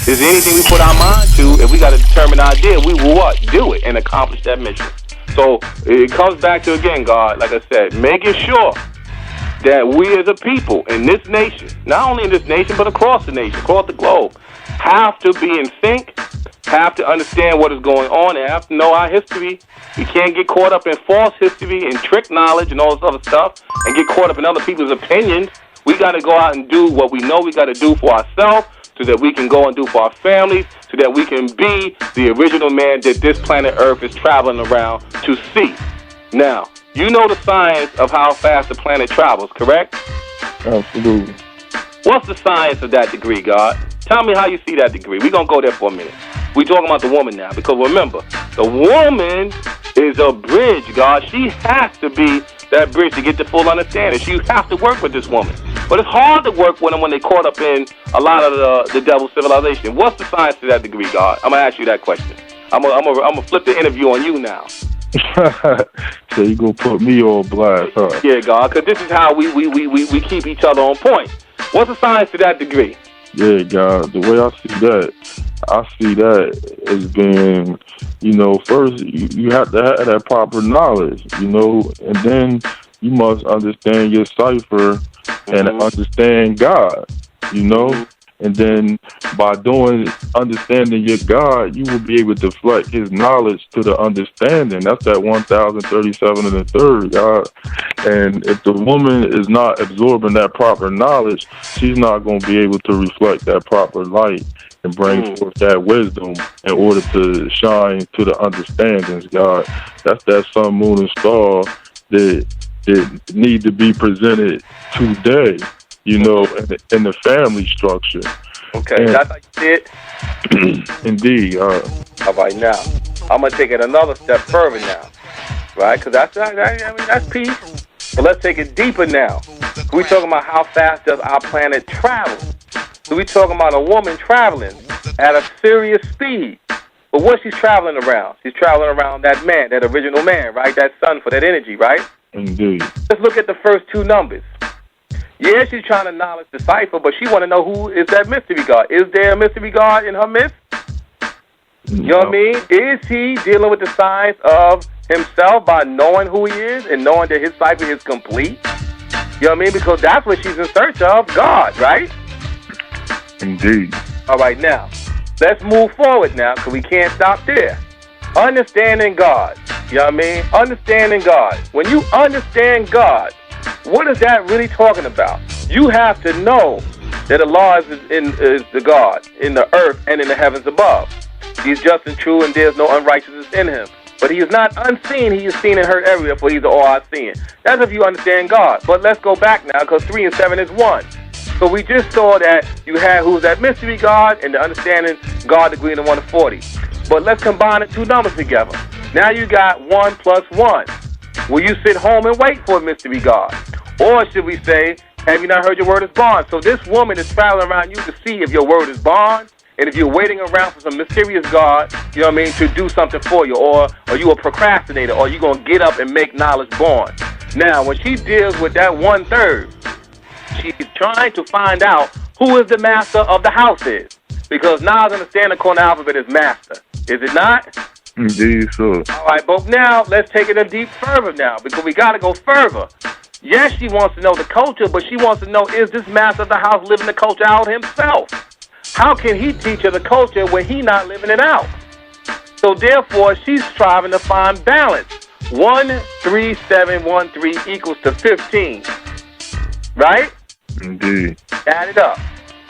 Is there anything we put our mind to, if we got a determined idea, we will what? Do it and accomplish that mission. So it comes back to, again, God, like I said, making sure that we as a people in this nation, not only in this nation, but across the nation, across the globe, have to be in sync, have to understand what is going on, and have to know our history. We can't get caught up in false history and trick knowledge and all this other stuff and get caught up in other people's opinions. We got to go out and do what we know we got to do for ourselves so that we can go and do for our families, so that we can be the original man that this planet Earth is traveling around to see. Now, you know the science of how fast the planet travels, correct? Absolutely. What's the science of that degree, God? Tell me how you see that degree. We're going to go there for a minute. We're talking about the woman now, because remember, the woman is a bridge, God. She has to be that bridge to get the full understanding. You have to work with this woman. But it's hard to work with them when they're caught up in a lot of the devil's civilization. What's the science to that degree, God? I'm going to ask you that question. I'm gonna flip the interview on you now. So you gonna put me on blast, huh? Yeah, God, because this is how we keep each other on point. What's the science to that degree? Yeah, God, the way I see that as being, first you have to have that proper knowledge, and then you must understand your cipher and understand God, and then by understanding your God, you will be able to deflect his knowledge to the understanding. That's that 1037 and the third, God. And if the woman is not absorbing that proper knowledge, she's not going to be able to reflect that proper light and bring forth that wisdom in order to shine to the understandings, God. That's that sun, moon, and star that need to be presented today, in the family structure. Okay, and that's how you see it? Indeed. All right, now, I'm going to take it another step further now, right? Because that's peace. But let's take it deeper now. We're talking about how fast does our planet travel. So we're talking about a woman traveling at a serious speed. But what she's traveling around? She's traveling around that man, that original man, right? That sun for that energy, right? Indeed. Let's look at the first two numbers. Yeah, she's trying to knowledge the cipher, but she want to know who is that mystery God. Is there a mystery God in her midst? You know what I mean? Is he dealing with the science of himself by knowing who he is and knowing that his cipher is complete? You know what I mean? Because that's what she's in search of, God, right? Indeed. All right, now, let's move forward now, because we can't stop there. Understanding God. You know what I mean? Understanding God. When you understand God, what is that really talking about? You have to know that Allah is the God in the earth and in the heavens above. He's just and true, and there's no unrighteousness in him. But he is not unseen. He is seen and heard everywhere, for he's all-seeing. That's if you understand God. But let's go back now, because 3 and 7 is 1. So we just saw that you had who's that mystery God and the understanding God agreeing to 1 to 40. But let's combine the two numbers together. Now you got 1 plus 1. Will you sit home and wait for a mystery God? Or should we say, have you not heard your word is bond? So this woman is traveling around you to see if your word is bond, and if you're waiting around for some mysterious God, you know what I mean, to do something for you, or you a procrastinator, or you going to get up and make knowledge born. Now, when she deals with that 1/3, she's trying to find out who is the master of the house is. Because now I understand the corner alphabet is master. Is it not? Indeed, sure. All right, but now let's take it a deep further now, because we got to go further. Yes, she wants to know the culture, but she wants to know, is this master of the house living the culture out himself? How can he teach her the culture when he not living it out? So therefore, she's striving to find balance. 1, 3, 7, 1, 3 equals to 15. Right? Indeed. Add it up.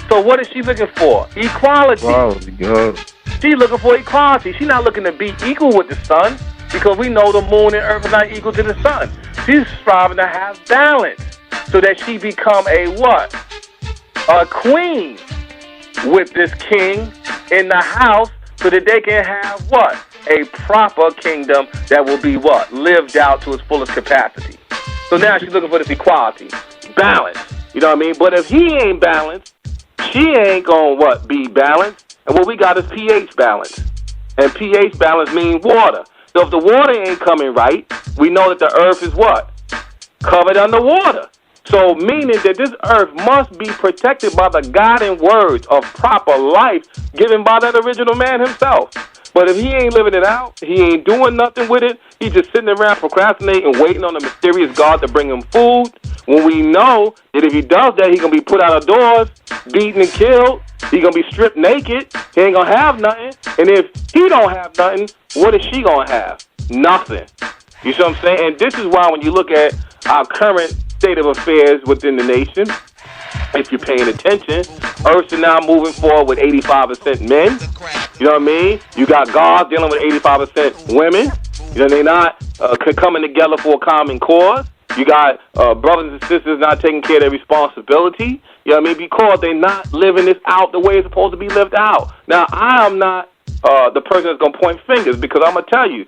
So what is she looking for? Equality. Equality, God. She's looking for equality. She's not looking to be equal with the sun, because we know the moon and earth are not equal to the sun. She's striving to have balance so that she become a what? A queen with this king in the house, so that they can have what? A proper kingdom that will be what? Lived out to its fullest capacity. So now she's looking for this equality. Balance. You know what I mean? But if he ain't balanced, she ain't gonna what? Be balanced. And what we got is pH balance. And pH balance means water. So if the water ain't coming right, we know that the earth is what? Covered under water. So meaning that this earth must be protected by the guiding words of proper life given by that original man himself. But if he ain't living it out, he ain't doing nothing with it, he's just sitting around procrastinating, waiting on the mysterious God to bring him food, when we know that if he does that, he's going to be put out of doors, beaten and killed, he's going to be stripped naked, he ain't going to have nothing, and if he don't have nothing, what is she going to have? Nothing. You see what I'm saying? And this is why when you look at our current state of affairs within the nation, if you're paying attention, Earth's now moving forward with 85% men. You know what I mean? You got God dealing with 85% women. You know, they're not coming together for a common cause. You got brothers and sisters not taking care of their responsibility. You know what I mean? Because they're not living this out the way it's supposed to be lived out. Now, I am not the person that's going to point fingers, because I'm going to tell you,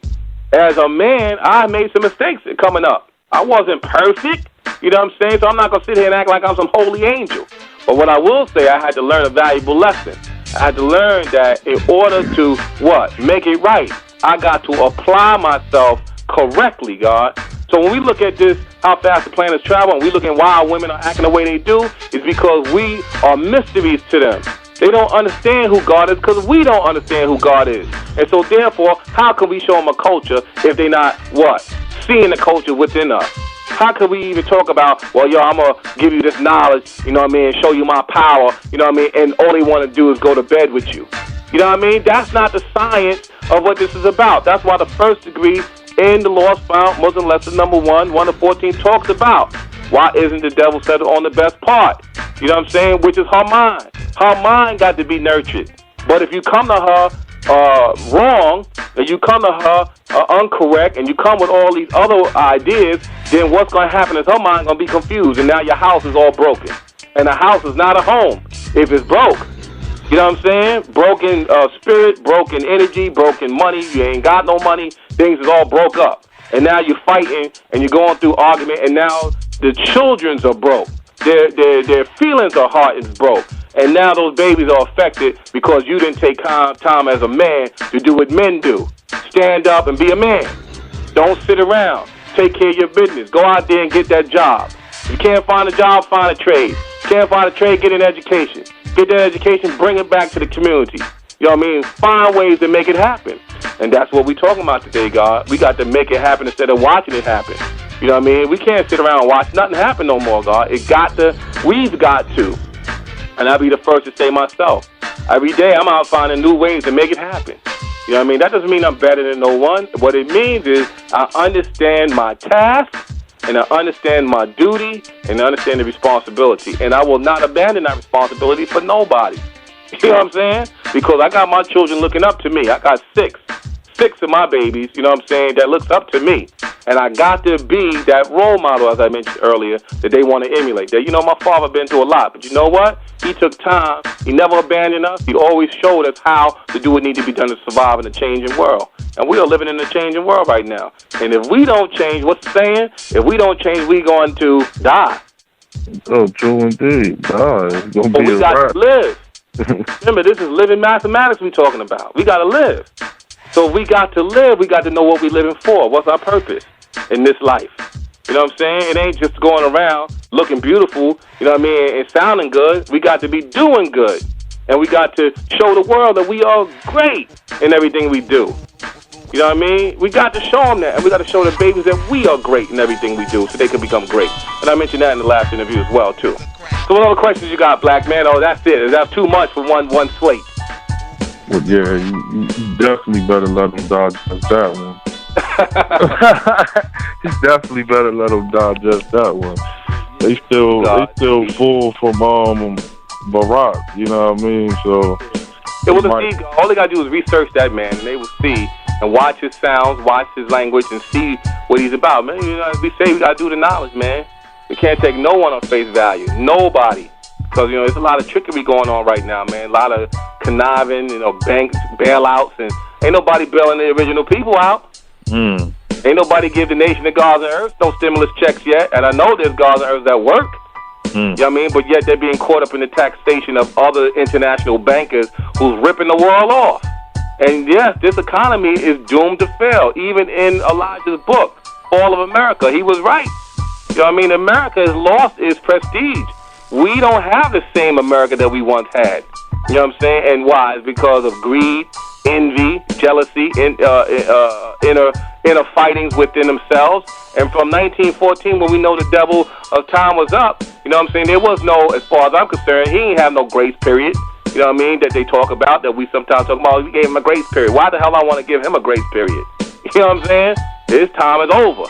as a man, I made some mistakes coming up. I wasn't perfect. You know what I'm saying? So I'm not going to sit here and act like I'm some holy angel. But what I will say, I had to learn a valuable lesson. I had to learn that in order to, what? Make it right, I got to apply myself correctly, God. So when we look at this, how fast the planets travel, and we look at why our women are acting the way they do, is because we are mysteries to them. They don't understand who God is because we don't understand who God is. And so therefore, how can we show them a culture if they're not, what? Seeing the culture within us. How can we even talk about, well, yo, I'm going to give you this knowledge, you know what I mean, show you my power, you know what I mean, and all they want to do is go to bed with you. You know what I mean? That's not the science of what this is about. That's why the first degree in the Lost Found Muslim lesson number 1 to 14 talks about why isn't the devil settled on the best part? You know what I'm saying? Which is her mind. Her mind got to be nurtured. But if you come to her wrong, and you come to her incorrect, and you come with all these other ideas, then what's going to happen is her mind going to be confused, and now your house is all broken. And a house is not a home if it's broke. You know what I'm saying? Broken spirit, broken energy, broken money. You ain't got no money. Things is all broke up. And now you're fighting, and you're going through argument, and now the children's are broke. Their feelings of heart is broke. And now those babies are affected because you didn't take time as a man to do what men do. Stand up and be a man. Don't sit around. Take care of your business. Go out there and get that job. If you can't find a job, find a trade. Can't find a trade, get an education. Get that education, bring it back to the community. You know what I mean? Find ways to make it happen. And that's what we're talking about today, God. We got to make it happen instead of watching it happen. You know what I mean? We can't sit around and watch nothing happen no more, God. We've got to. And I'll be the first to say myself. Every day I'm out finding new ways to make it happen. You know what I mean? That doesn't mean I'm better than no one. What it means is I understand my task, and I understand my duty, and I understand the responsibility. And I will not abandon that responsibility for nobody. You know what I'm saying? Because I got my children looking up to me. I got six of my babies, you know what I'm saying, that looks up to me. And I got to be that role model, as I mentioned earlier, that they want to emulate. That, you know, my father been through a lot, but you know what? He took time. He never abandoned us. He always showed us how to do what needs to be done to survive in a changing world. And we are living in a changing world right now. And if we don't change, what's the saying? If we don't change, we're going to die. Oh, true indeed. Die. It's going to But be we got to live. Remember, this is living mathematics we're talking about. We got to live. So if we got to live, we got to know what we're living for. What's our purpose in this life? You know what I'm saying? It ain't just going around looking beautiful, you know what I mean, and sounding good. We got to be doing good. And we got to show the world that we are great in everything we do. You know what I mean? We got to show them that. And we got to show the babies that we are great in everything we do so they can become great. And I mentioned that in the last interview as well, too. So what other questions you got, Black Man? Oh, that's it. Is that too much for one slate? Well, yeah, you definitely better let them digest that one. You definitely better let them digest that one. They still full from Barack, you know what I mean? So all they gotta do is research that man, and they will see and watch his sounds, watch his language, and see what he's about, man. You know, as we say, we gotta do the knowledge, man. We can't take no one on face value, nobody. Because, you know, there's a lot of trickery going on right now, man. A lot of conniving, you know, banks, bailouts, and ain't nobody bailing the original people out. Ain't nobody give the nation of Gaza and Earth no stimulus checks yet. And I know there's Gaza and Earth that work. You know what I mean? But yet they're being caught up in the taxation of other international bankers who's ripping the world off. And yes, this economy is doomed to fail. Even in Elijah's book, Fall of America, he was right. You know what I mean? America has lost its prestige. We don't have the same America that we once had. You know what I'm saying? And why? It's because of greed, envy, jealousy, inner fightings within themselves. And from 1914, when we know the devil of time was up, you know what I'm saying, there was no, as far as I'm concerned, he ain't have no grace period. You know what I mean? That they talk about, that we sometimes talk about. We gave him a grace period. Why the hell I want to give him a grace period? You know what I'm saying? His time is over.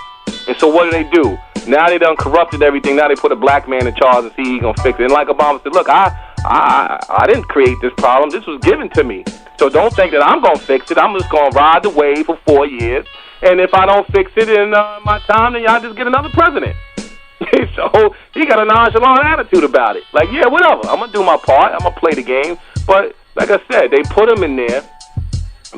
And so what do? Now they done corrupted everything. Now they put a black man in charge and see he's going to fix it. And like Obama said, look, I didn't create this problem. This was given to me. So don't think that I'm going to fix it. I'm just going to ride the wave for 4 years. And if I don't fix it in my time, then y'all just get another president. So he got a nonchalant attitude about it. Like, yeah, whatever. I'm going to do my part. I'm going to play the game. But like I said, they put him in there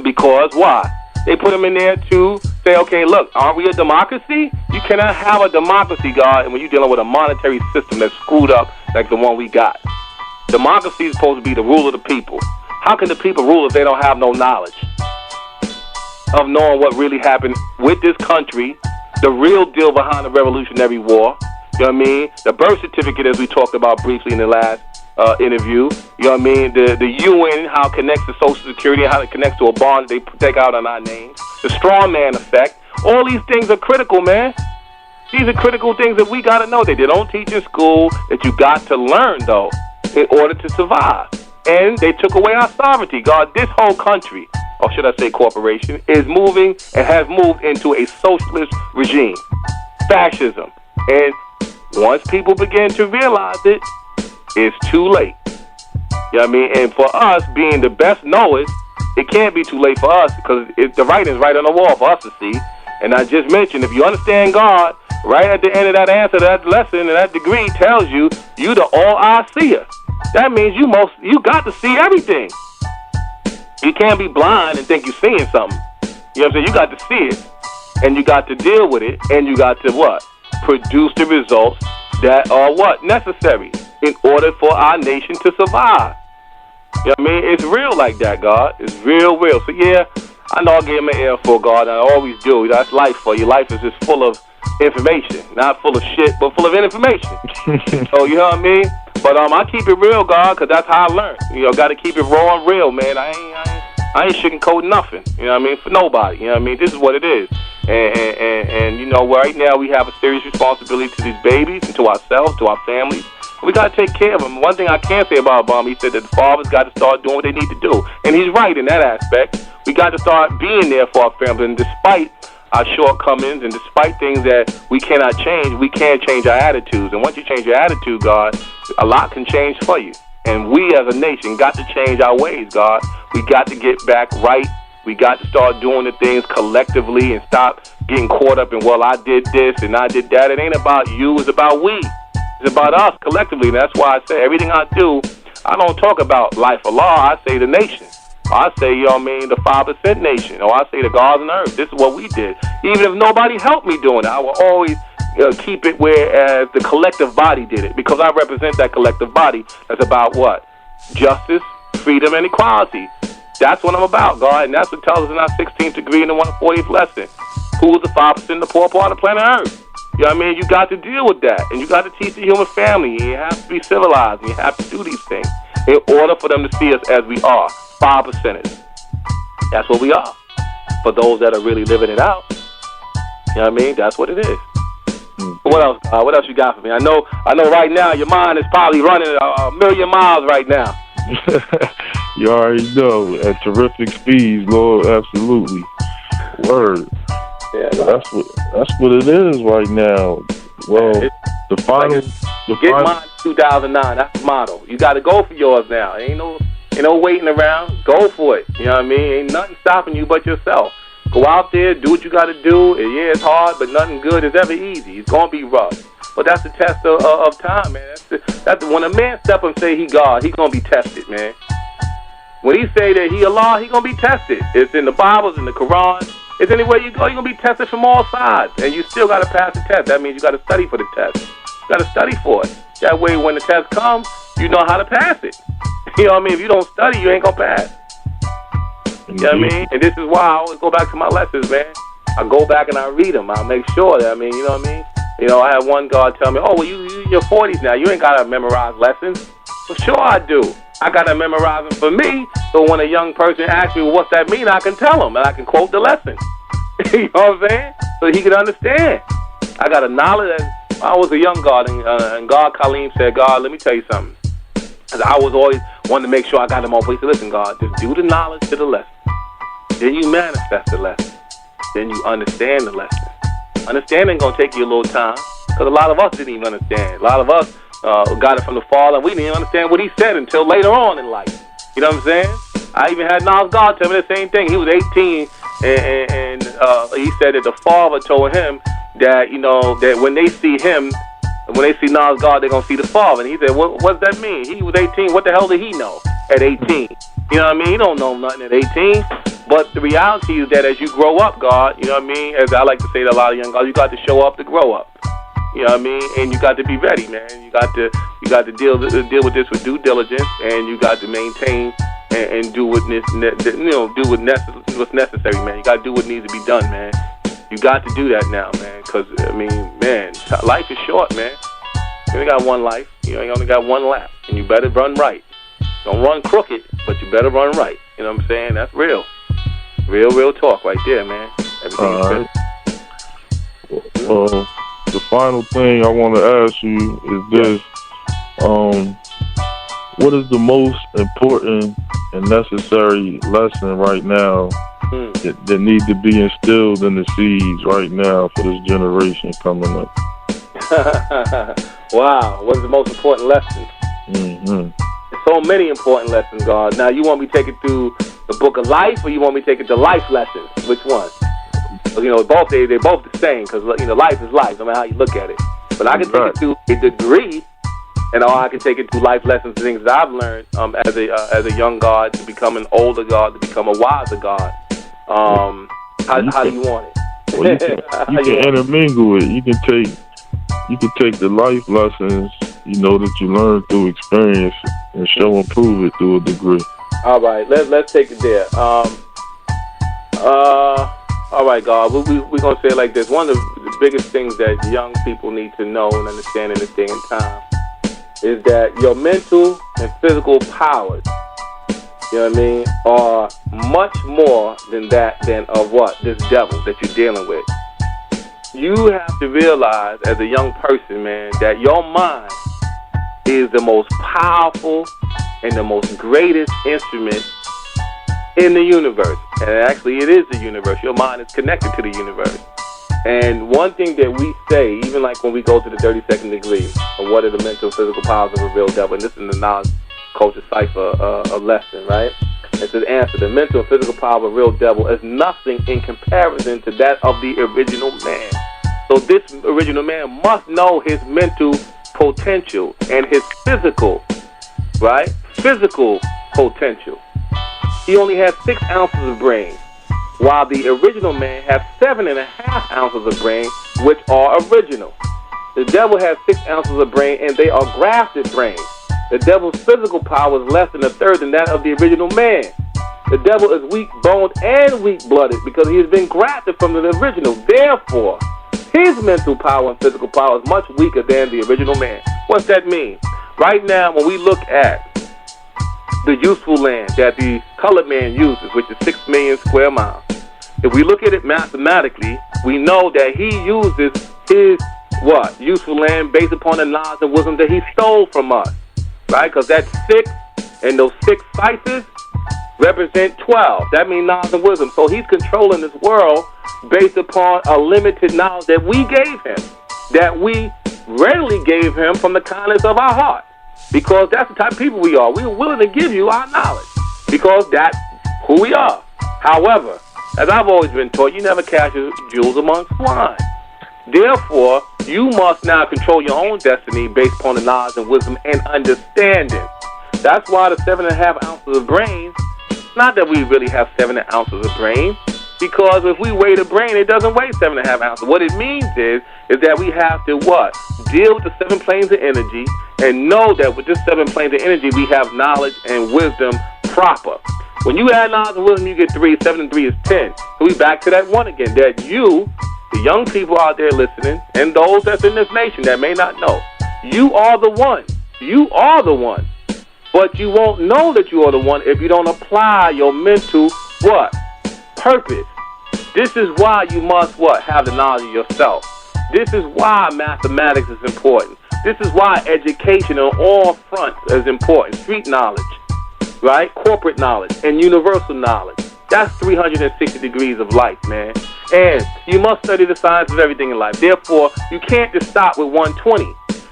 because why? They put him in there to say, okay, look, aren't we a democracy? You cannot have a democracy, God, when you're dealing with a monetary system that's screwed up like the one we got. Democracy is supposed to be the rule of the people. How can the people rule if they don't have no knowledge of knowing what really happened with this country, the real deal behind the Revolutionary War? You know what I mean? The birth certificate, as we talked about briefly in the last interview. You know what I mean? The UN, how it connects to Social Security, how it connects to a bond they take out on our names. The straw man effect. All these things are critical, man. These are critical things that we got to know that they don't teach in school, that you got to learn, though, in order to survive. And they took away our sovereignty. God, this whole country, or should I say corporation, is moving and has moved into a socialist regime. Fascism. And once people begin to realize it, it's too late. You know what I mean? And for us, being the best knowers, it can't be too late for us because the writing's right on the wall for us to see. And I just mentioned, if you understand God, right at the end of that answer, that lesson and that degree tells you, you the all-eye-seer. That means you got to see everything. You can't be blind and think you're seeing something. You know what I'm saying? You got to see it, and you got to deal with it, and you got to what? Produce the results that are what? Necessary in order for our nation to survive. You know what I mean? It's real like that, God. It's real. So, yeah, I know I gave him an ear for God, and I always do. That's life for you. Life is just full of information. Not full of shit, but full of information. So, you know what I mean? But I keep it real, God, because that's how I learned. You know, got to keep it raw and real, man. I ain't sugarcoating nothing. You know what I mean? For nobody. You know what I mean? This is what it is. And you know, right now we have a serious responsibility to these babies and to ourselves, to our families. We got to take care of them. One thing I can say about Obama, he said that the fathers got to start doing what they need to do. And he's right in that aspect. We got to start being there for our families. And despite our shortcomings and despite things that we cannot change, we can change our attitudes. And once you change your attitude, God, a lot can change for you. And we as a nation got to change our ways, God. We got to get back right. We got to start doing the things collectively and stop getting caught up in, well, I did this and I did that. It ain't about you. It's about we. It's about us collectively. And that's why I say everything I do, I don't talk about life or law. I say the nation. I say, you know what I mean, the 5% nation. Or I say the gods and earth. This is what we did. Even if nobody helped me doing it, I will always keep it whereas the collective body did it. Because I represent that collective body that's about what? Justice, freedom, and equality. That's what I'm about, God. And that's what tells us in our 16th degree in the 140th lesson. Who is the 5% the poor part of planet Earth? You know what I mean? You got to deal with that. And you got to teach the human family. You have to be civilized. And you have to do these things in order for them to see us as we are. 5%ers. That's what we are. For those that are really living it out. You know what I mean? That's what it is. What else? What else you got for me? I know right now your mind is probably running a million miles right now. You already know. At terrific speeds, Lord. Absolutely. Word. Yeah, that's what it is right now. Well, get mine 2009. That's the motto. You got to go for yours now. Ain't no waiting around. Go for it. You know what I mean? Ain't nothing stopping you but yourself. Go out there, do what you got to do. And yeah, it's hard, but nothing good is ever easy. It's gonna be rough. But that's the test of time, man. That's when a man step and say he God, he gonna be tested, man. When he say that he Allah, he gonna be tested. It's in the Bibles, in the Quran. It's anywhere you go, you're going to be tested from all sides. And you still got to pass the test. That means you got to study for the test. You got to study for it. That way, when the test comes, you know how to pass it. You know what I mean? If you don't study, you ain't going to pass. You know what I mean? And this is why I always go back to my lessons, man. I go back and I read them. I make sure that, you know what I mean? You know, I had one guard tell me, "Oh, well, you in your 40s now. You ain't gotta memorize lessons." Well, sure I do. I gotta memorize them for me, so when a young person asks me, well, "What's that mean?" I can tell them, and I can quote the lesson. You know what I'm saying? So he can understand. I got a knowledge. I was a young guard, and God Kaleem said, "God, let me tell you something." I was always wanting to make sure I got him off. He said, "Listen, God, just do the knowledge to the lesson. Then you manifest the lesson. Then you understand the lesson. Understanding gonna take you a little time, because a lot of us didn't even understand. A lot of us got it from the Father, and we didn't even understand what He said until later on in life. You know what I'm saying? I even had Nas God tell me the same thing. He was 18, and he said that the Father told him that, you know, that when they see him, when they see Nas God, they're gonna see the Father. And he said, what does that mean? He was 18. What the hell did he know at 18? You know what I mean? He don't know nothing at 18. But the reality is that as you grow up, God, you know what I mean? As I like to say to a lot of young guys, you got to show up to grow up. You know what I mean? And you got to be ready, man. You got to deal with this with due diligence, and you got to maintain and do what's necessary, man. You got to do what needs to be done, man. You got to do that now, man. Because I mean, man, life is short, man. You only got one life. You only got one lap, and you better run right. Don't run crooked, but you better run right. You know what I'm saying? That's real. Real talk right there, man. Everything is good. The final thing I want to ask you is this. What is the most important and necessary lesson right now that needs to be instilled in the seeds right now for this generation coming up? Wow. What is the most important lesson? Mm-hmm. There's so many important lessons, God. Now, you want me to take it through the book of life, or you want me to take it to life lessons? Which one? You know, both they're both the same, because, you know, life is life, no matter how you look at it. But I can take it to a degree, and I can take it to life lessons and things that I've learned as a young God to become an older God, to become a wiser God. How do you want it? Well, you can intermingle it. You can take the life lessons, you know, that you learn through experience and show and prove it through a degree. All right, let's take it there. All right, God, we're going to say it like this. One of the biggest things that young people need to know and understand in this day and time is that your mental and physical powers, you know what I mean, are much more than of what? This devil that you're dealing with. You have to realize as a young person, man, that your mind is the most powerful and the most greatest instrument in the universe. And actually, it is the universe. Your mind is connected to the universe. And one thing that we say, even like when we go to the 32nd degree, of what are the mental and physical powers of a real devil, and this is in the knowledge culture cipher a lesson, right? It says, answer, the mental and physical power of a real devil is nothing in comparison to that of the original man. So this original man must know his mental potential and his physical, right? Physical potential. He only has 6 ounces of brain, while the original man has 7.5 ounces of brain, which are original. The devil has 6 ounces of brain, and they are grafted brains. The devil's physical power is less than a third than that of the original man. The devil is weak-boned and weak-blooded because he has been grafted from the original. Therefore, his mental power and physical power is much weaker than the original man. What's that mean? Right now, when we look at the useful land that the colored man uses, which is 6 million square miles, if we look at it mathematically, we know that he uses his, useful land based upon the knowledge and wisdom that he stole from us, right? Because that's 6, and those 6 spices represent 12. That means knowledge and wisdom. So he's controlling this world based upon a limited knowledge that we gave him, that we readily gave him from the kindness of our heart. Because that's the type of people we are. We're willing to give you our knowledge because that's who we are. However, as I've always been taught, you never cast your jewels among swine. Therefore, you must now control your own destiny based upon the knowledge and wisdom and understanding. That's why the 7.5 ounces of brain, not that we really have 7 ounces of brain, because if we weigh the brain, it doesn't weigh 7.5 ounces. What it means is that we have to deal with the 7 planes of energy and know that with this 7 planes of energy, we have knowledge and wisdom proper. When you add knowledge and wisdom, you get 3. 7 and 3 is 10. So we back to that one again, that you the young people out there listening, and those that's in this nation that may not know, you are the one. You are the one. But you won't know that you are the one if you don't apply your mental, what? Purpose. This is why you must, what? Have the knowledge of yourself. This is why mathematics is important. This is why education on all fronts is important. Street knowledge, right? Corporate knowledge and universal knowledge. That's 360 degrees of life, man. And you must study the science of everything in life. Therefore, you can't just stop with 120.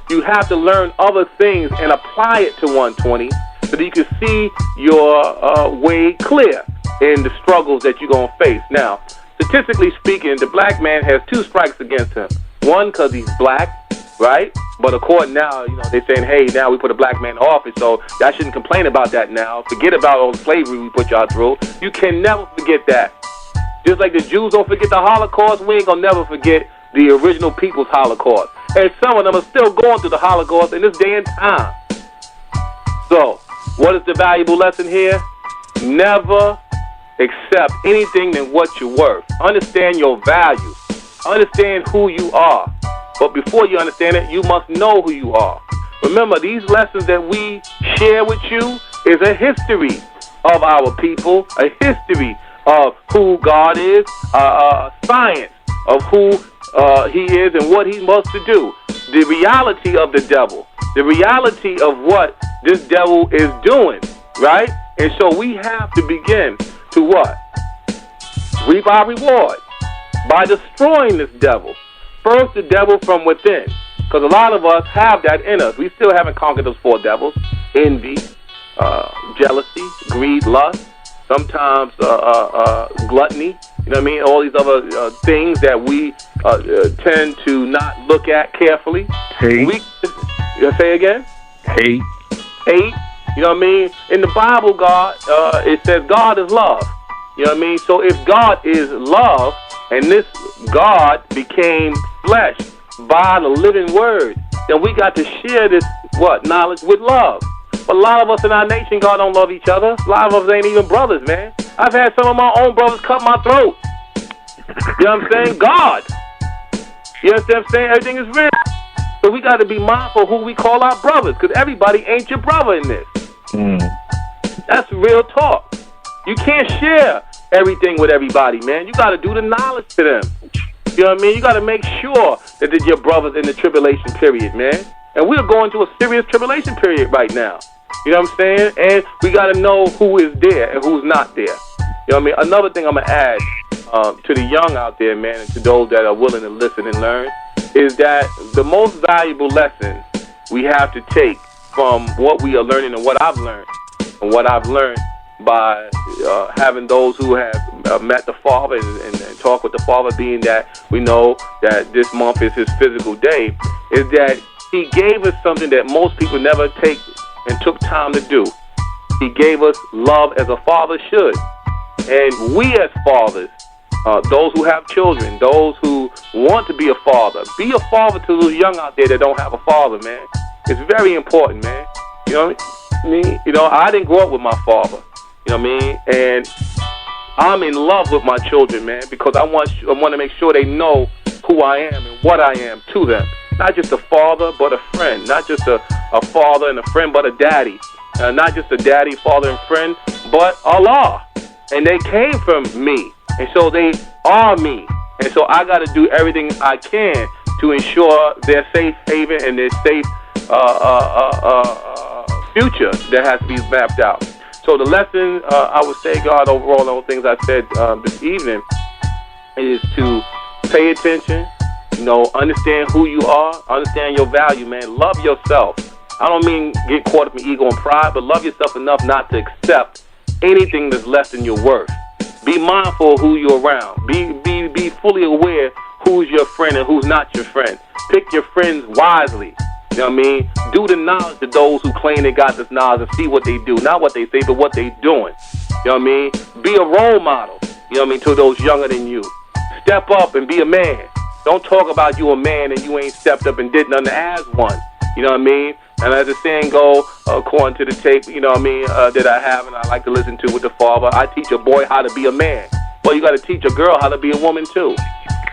You have to learn other things and apply it to 120 so that you can see your way clear in the struggles that you're going to face. Now, statistically speaking, the black man has 2 strikes against him. One, because he's black, right? But according now, they're saying, hey, now we put a black man in office, so y'all shouldn't complain about that now. Forget about all the slavery we put y'all through. You can never forget that. Just like the Jews don't forget the Holocaust, we ain't going to never forget the original people's Holocaust. And some of them are still going through the Holocaust in this day and time. So, what is the valuable lesson here? Never accept anything than what you're worth. Understand your value. Understand who you are. But before you understand it, you must know who you are. Remember, these lessons that we share with you is a history of our people, a history of who God is, science of who he is and what he must to do. The reality of the devil. The reality of what this devil is doing, right? And so we have to begin to what? Reap our reward by destroying this devil. First, the devil from within. Because a lot of us have that in us. We still haven't conquered those 4 devils. Envy, jealousy, greed, lust, sometimes gluttony. You know what I mean? All these other things that we tend to not look at carefully. Hate. Say again? Hate. Hate. You know what I mean? In the Bible, God, it says God is love. You know what I mean? So if God is love, and this God became flesh by the living word, then we got to share this, knowledge with love. But a lot of us in our nation, God, don't love each other. A lot of us ain't even brothers, man. I've had some of my own brothers cut my throat. You know what I'm saying? God. You understand what I'm saying? Everything is real. So we got to be mindful who we call our brothers, because everybody ain't your brother in this. That's real talk. You can't share everything with everybody, man. You got to do the knowledge to them. You know what I mean? You got to make sure that they're your brothers in the tribulation period, man. And we're going through a serious tribulation period right now. You know what I'm saying? And we got to know who is there and who's not there. You know what I mean? Another thing I'm going to add to the young out there, man, and to those that are willing to listen and learn, is that the most valuable lesson we have to take from what we are learning and what I've learned, and what I've learned by having those who have met the Father and talk with the Father, being that we know that this month is his physical day, is that he gave us something that most people never take and took time to do. He gave us love as a father should. And we as fathers, those who have children, those who want to be a father to those young out there that don't have a father, man. It's very important, man. You know what I mean? I didn't grow up with my father. You know what I mean? And I'm in love with my children, man, because I want to make sure they know who I am and what I am to them. Not just a father, but a friend. Not just a father and a friend, but a daddy. Not just a daddy, father, and friend, but Allah. And they came from me. And so they are me. And so I got to do everything I can to ensure their safe haven and their safe future that has to be mapped out. So the lesson, I would say, God, overall, all the things I said this evening, is to pay attention, understand who you are, understand your value, man. Love yourself. I don't mean get caught up in ego and pride, but love yourself enough not to accept anything that's less than your worth. Be mindful of who you're around. Be fully aware who's your friend and who's not your friend. Pick your friends wisely. You know what I mean? Do the knowledge to those who claim they got this knowledge and see what they do. Not what they say, but what they doing. You know what I mean? Be a role model, you know what I mean, to those younger than you. Step up and be a man. Don't talk about you a man and you ain't stepped up and did nothing as one. You know what I mean? And as the saying go, according to the tape, you know what I mean, that I have and I like to listen to with the father, I teach a boy how to be a man. Well, you got to teach a girl how to be a woman too.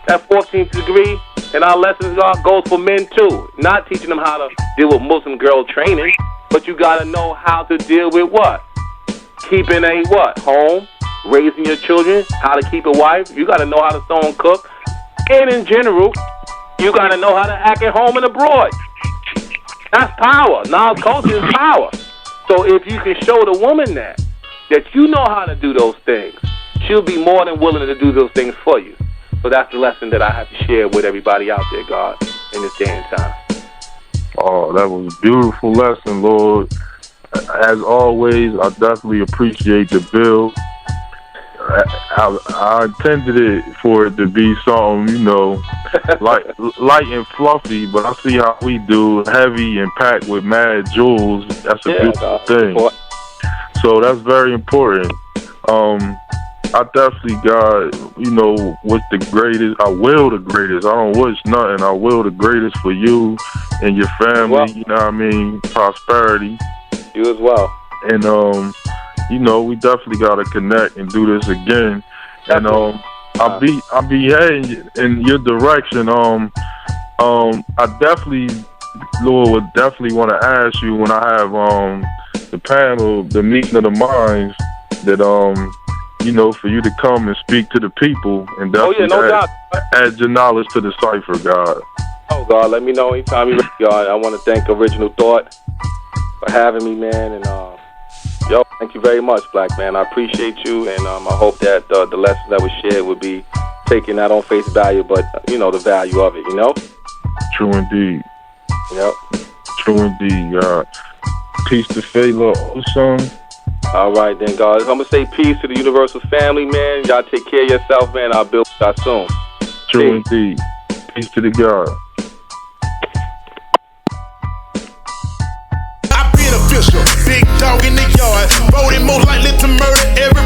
That 14th degree in our lessons, God, goes for men too. Not teaching them how to deal with Muslim girl training, but you got to know how to deal with what? Keeping a what? Home, raising your children, how to keep a wife. You got to know how to sew and cook. And in general, you got to know how to act at home and abroad. That's power. Knowledge culture is power. So if you can show the woman that you know how to do those things, she'll be more than willing to do those things for you. So that's the lesson that I have to share with everybody out there, God, in this day and time. Oh, that was a beautiful lesson, Lord. As always, I definitely appreciate the bill. I intended it for it to be something, you know, light and fluffy, but I see how we do, heavy and packed with mad jewels. That's a beautiful thing. So that's very important. I definitely got, you know, with the greatest. I will the greatest. I don't wish nothing. I will the greatest for you and your family. Well, you know what I mean? Prosperity. You as well. And you know, we definitely gotta connect and do this again. Definitely. And I'll be heading in your direction. I definitely, Lord, would definitely want to ask you when I have the panel, the meeting of the minds, that you know, for you to come and speak to the people and definitely add your knowledge to the cipher, God. Oh God, let me know anytime you're ready, God. I want to thank Original Thought for having me, man, and yo, thank you very much, Black man. I appreciate you, and I hope that the lessons that was shared would be taken not on face value, but you know, the value of it. You know. True indeed. Yep. True indeed, God. Peace to Fela Osun. All right, then, God. I'm going to say peace to the universal family, man. Y'all take care of yourself, man. I'll build y'all soon. True indeed. Peace to the God. I been official, big dog in the yard. Voted most likely to murder every